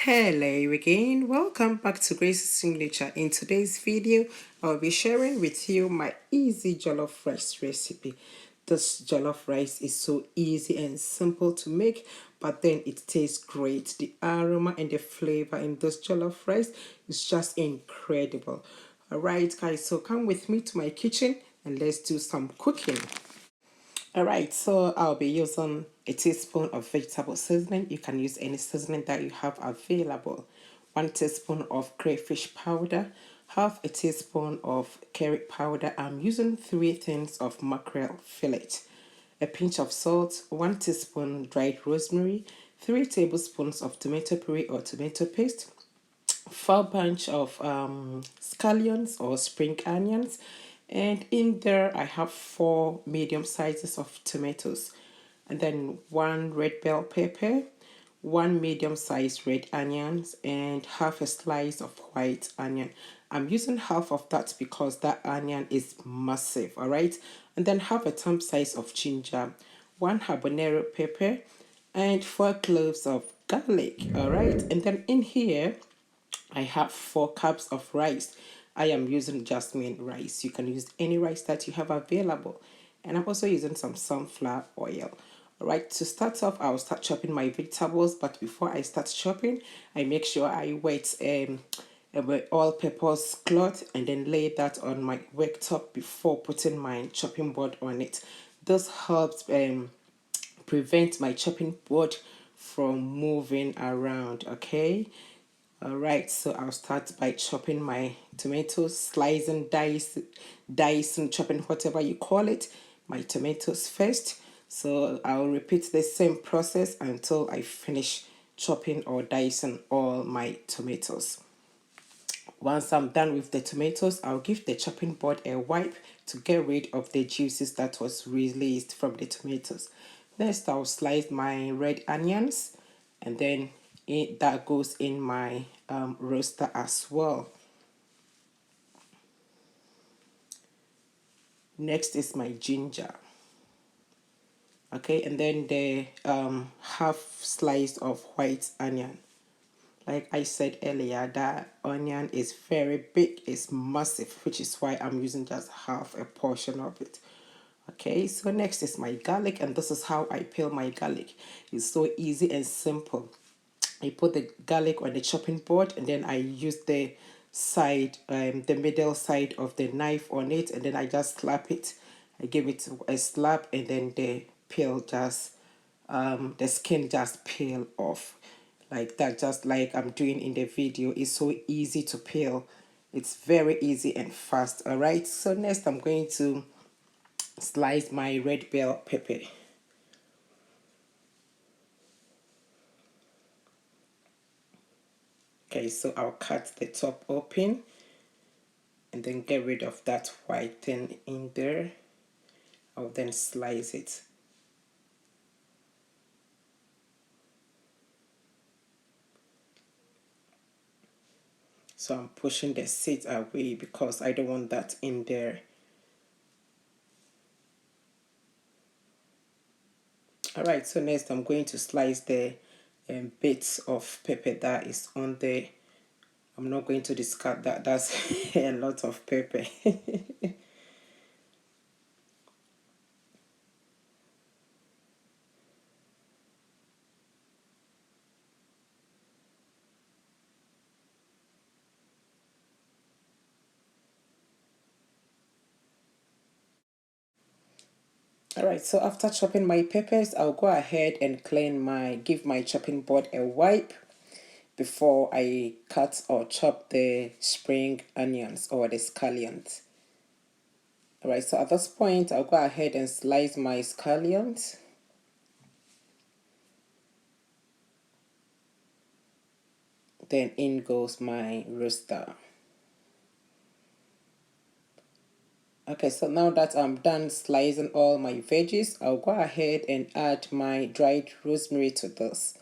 Hello again, welcome back to Grace's Signature. In today's video, I'll be sharing with you my easy jollof rice recipe. This jollof rice is so easy and simple to make, but then it tastes great. The aroma and the flavor in this jollof rice is just incredible. Alright guys, so come with me to my kitchen and let's do some cooking. Alright, so I'll be using a teaspoon of vegetable seasoning. You can use any seasoning that you have available. 1 teaspoon of crayfish powder, half a teaspoon of curry powder. I'm using 3 tins of mackerel fillet, a pinch of salt, 1 teaspoon dried rosemary, 3 tablespoons of tomato puree or tomato paste, 4 bunch of scallions or spring onions, and in there I have 4 medium sizes of tomatoes, and then 1 red bell pepper, 1 medium sized red onions, and half a slice of white onion. I'm using half of that because that onion is massive. All right, and then half a thumb size of ginger, 1 habanero pepper, and 4 cloves of garlic. All right, and then in here I have 4 cups of rice. I am using jasmine rice. You can use any rice that you have available. And I'm also using some sunflower oil. Alright, to start off, I'll start chopping my vegetables. But before I start chopping, I make sure I wet a all-purpose cloth and then lay that on my worktop before putting my chopping board on it. This helps prevent my chopping board from moving around. Okay, all right, so I'll start by chopping my tomatoes, slicing, dicing, chopping, whatever you call it, my tomatoes first. So I'll repeat the same process until I finish chopping or dicing all my tomatoes. Once I'm done with the tomatoes, I'll give the chopping board a wipe to get rid of the juices that was released from the tomatoes. Next, I'll slice my red onions, and then that goes in my roaster as well. Next is my ginger. Okay, and then the half slice of white onion. Like I said earlier, that onion is very big, it's massive, which is why I'm using just half a portion of it. Okay, so next is my garlic, and this is how I peel my garlic. It's so easy and simple. I put the garlic on the chopping board, and then I use the the middle side of the knife on it, and then I just slap it. I give it a slap, and then the peel just, the skin just peel off like that, just like I'm doing in the video. It's so easy to peel. It's very easy and fast. All right. So next, I'm going to slice my red bell pepper. Okay, so I'll cut the top open and then get rid of that white thing in there. I'll then slice it. So I'm pushing the seeds away because I don't want that in there. Alright, so next I'm going to slice the bits of pepper that is on there. I'm not going to discard that. That's a lot of pepper. Alright, so after chopping my peppers, I'll go ahead and give my chopping board a wipe before I cut or chop the spring onions or the scallions. Alright, so at this point, I'll go ahead and slice my scallions. Then in goes my roaster. Okay, so now that I'm done slicing all my veggies, I'll go ahead and add my dried rosemary to this.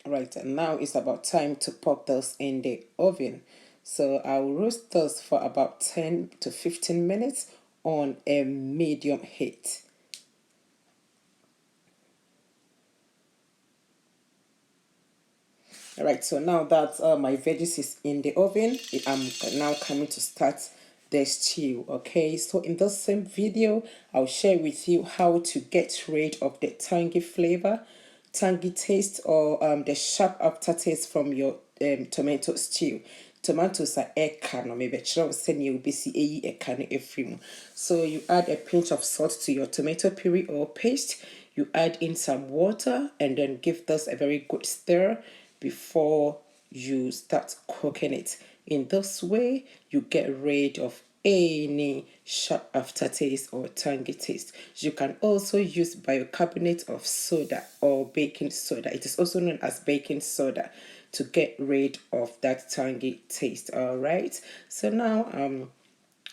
Right, and now it's about time to pop this in the oven. So I'll roast those for about 10 to 15 minutes on a medium heat. Alright, so now that my veggies is in the oven, I'm now coming to start the stew. Okay, so in this same video, I'll share with you how to get rid of the tangy flavor, tangy taste, or the sharp aftertaste from your tomato stew. Tomatoes are eka no maybe send you be see eka no efrim. So you add a pinch of salt to your tomato puree or paste. You add in some water and then give this a very good stir before you start cooking it. In this way, you get rid of any sharp aftertaste or tangy taste. You can also use bicarbonate of soda or baking soda. It is also known as baking soda to get rid of that tangy taste. All right. So now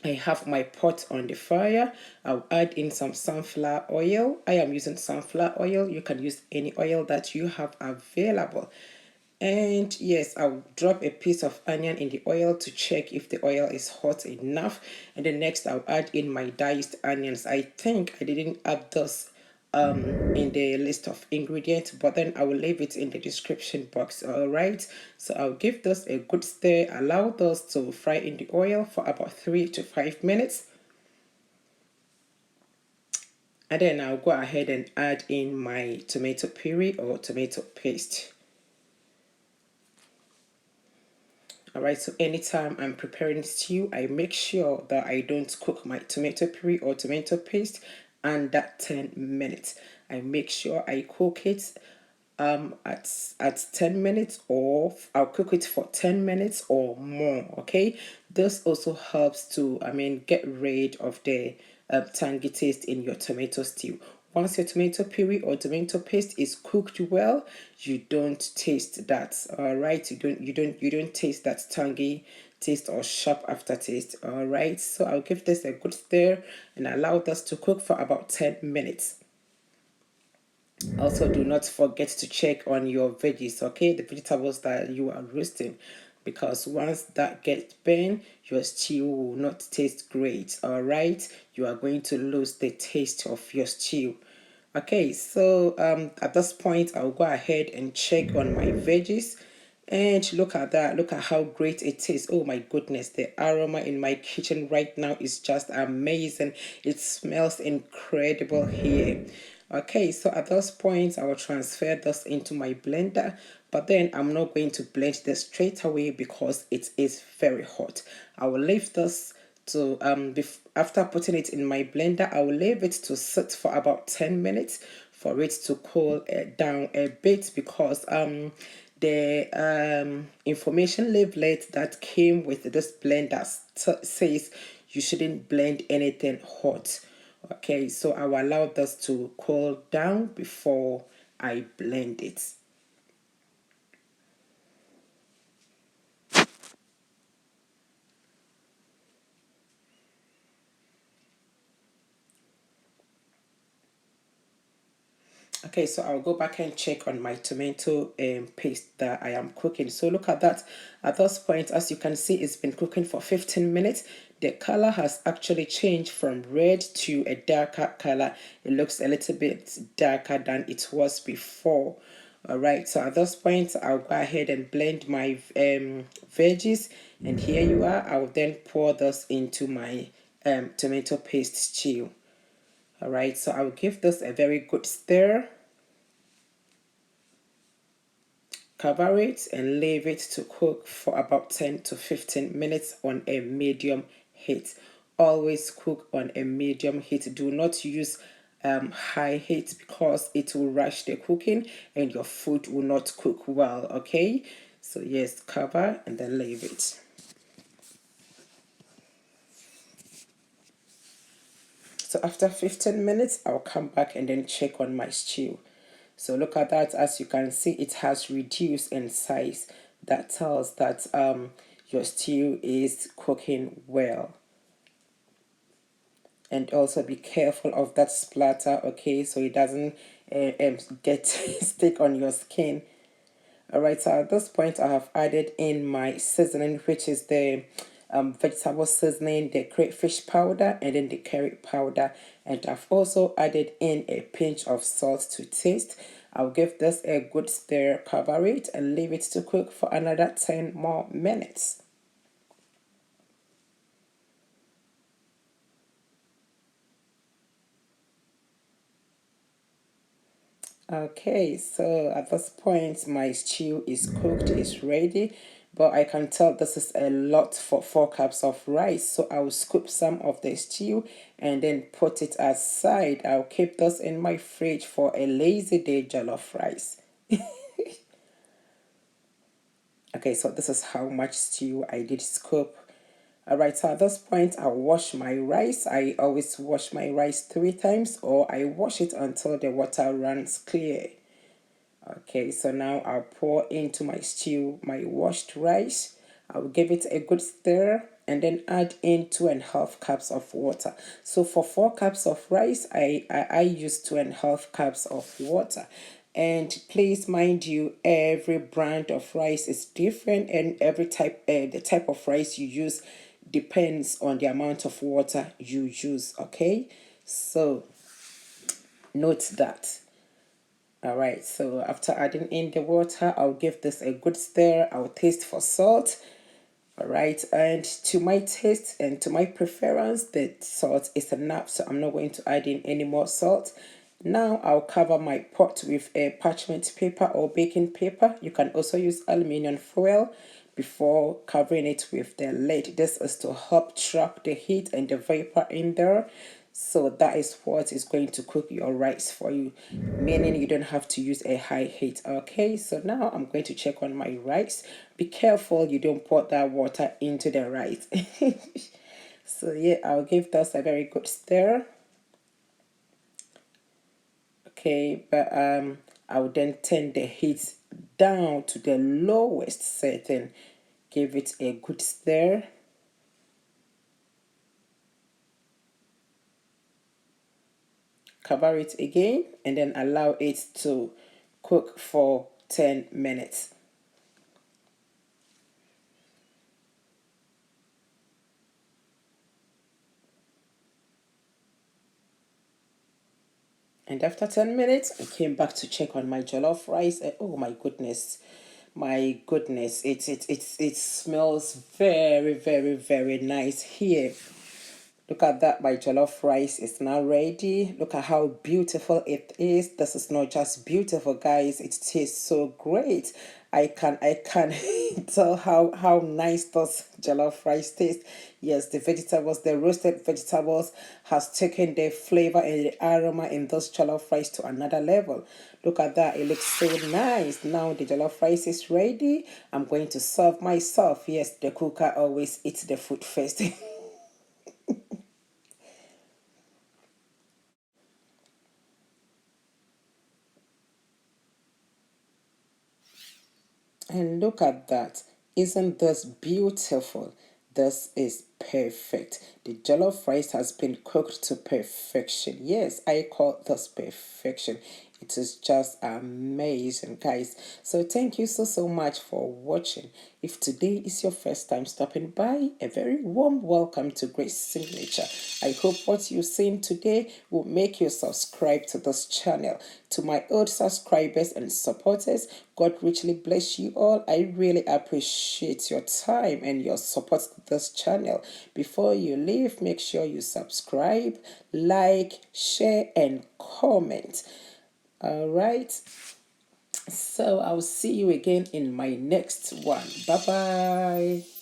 I have my pot on the fire. I'll add in some sunflower oil. I am using sunflower oil. You can use any oil that you have available. And yes, I'll drop a piece of onion in the oil to check if the oil is hot enough. And then next I'll add in my diced onions. I think I didn't add those in the list of ingredients, but then I will leave it in the description box. All right, so I'll give those a good stir, allow those to fry in the oil for about 3 to 5 minutes, and then I'll go ahead and add in my tomato puree or tomato paste. Alright, so anytime I'm preparing stew, I make sure that I don't cook my tomato puree or tomato paste under 10 minutes. I make sure I cook it at 10 minutes, or I'll cook it for 10 minutes or more. Okay, this also helps to get rid of the tangy taste in your tomato stew. Once your tomato puree or tomato paste is cooked well, you don't taste that. All right, you don't taste that tangy taste or sharp aftertaste. All right, so I'll give this a good stir and allow this to cook for about 10 minutes. Also, do not forget to check on your veggies, okay, the vegetables that you are roasting, because once that gets burned, your stew will not taste great. All right, you are going to lose the taste of your stew. Okay, so at this point I'll go ahead and check on my veggies, and look at that, look at how great it is. Oh my goodness, the aroma in my kitchen right now is just amazing. It smells incredible here. Okay, so at this point I will transfer this into my blender, but then I'm not going to blend this straight away because it is very hot. I will leave this to after putting it in my blender, I will leave it to sit for about 10 minutes for it to cool down a bit, because the information leaflet that came with this blender says you shouldn't blend anything hot. Okay, so I will allow this to cool down before I blend it. Okay, so I'll go back and check on my tomato paste that I am cooking. So look at that. At this point, as you can see, it's been cooking for 15 minutes. The color has actually changed from red to a darker color. It looks a little bit darker than it was before. All right, so at this point, I'll go ahead and blend my veggies. And here you are. I'll then pour this into my tomato paste stew. All right, so I'll give this a very good stir, cover it, and leave it to cook for about 10 to 15 minutes on a medium heat. Always cook on a medium heat. Do not use high heat, because it will rush the cooking and your food will not cook well. Okay, so yes, cover and then leave it. So after 15 minutes, I'll come back and then check on my stew. So look at that. As you can see, it has reduced in size. That tells that your stew is cooking well. And also be careful of that splatter, okay, so it doesn't get stick on your skin. All right, so at this point, I have added in my seasoning, which is the vegetable seasoning, the crayfish powder, and then the curry powder. And I've also added in a pinch of salt to taste. I'll give this a good stir, cover it, and leave it to cook for another 10 more minutes. Okay, so at this point, my stew is cooked, is ready, but I can tell this is a lot for 4 cups of rice. So I'll scoop some of the stew and then put it aside. I'll keep this in my fridge for a lazy day jollof rice. Okay, so this is how much stew I did scoop. Alright, so at this point, I'll wash my rice. I always wash my rice 3 times, or I wash it until the water runs clear. Okay, so now I'll pour into my stew my washed rice. I'll give it a good stir and then add in 2.5 cups of water. So for 4 cups of rice, I use 2.5 cups of water. And please mind you, every brand of rice is different, and every type, the type of rice you use depends on the amount of water you use. Okay, so note that. All right, so after adding in the water, I'll give this a good stir. I'll taste for salt. All right, and to my taste and to my preference, the salt is enough, so I'm not going to add in any more salt. Now I'll cover my pot with a parchment paper or baking paper. You can also use aluminum foil before covering it with the lid. This is to help trap the heat and the vapor in there. So that is what is going to cook your rice for you, meaning you don't have to use a high heat. Okay, so now I'm going to check on my rice. Be careful you don't pour that water into the rice. So yeah, I'll give this a very good stir. Okay, but I'll then turn the heat down to the lowest setting. Give it a good stir. Cover it again and then allow it to cook for 10 minutes. And after 10 minutes, I came back to check on my jollof rice. And oh my goodness, it smells very, very, very nice here. Look at that, my jollof rice is now ready. Look at how beautiful it is. This is not just beautiful, guys. It tastes so great. I can tell how nice this jollof rice tastes. Yes, the vegetables, the roasted vegetables has taken the flavor and the aroma in this jollof rice to another level. Look at that. It looks so nice. Now the jollof rice is ready. I'm going to serve myself. Yes, the cooker always eats the food first. And look at that. Isn't this beautiful? This is perfect. The jollof rice has been cooked to perfection. Yes, I call this perfection. It is just amazing, guys. So thank you so much for watching. If today is your first time stopping by, a very warm welcome to Grace Signature. I hope what you've seen today will make you subscribe to this channel. To my old subscribers and supporters, God richly bless you all. I really appreciate your time and your support to this channel. Before you leave, make sure you subscribe, like, share, and comment. All right. So I'll see you again in my next one. Bye bye.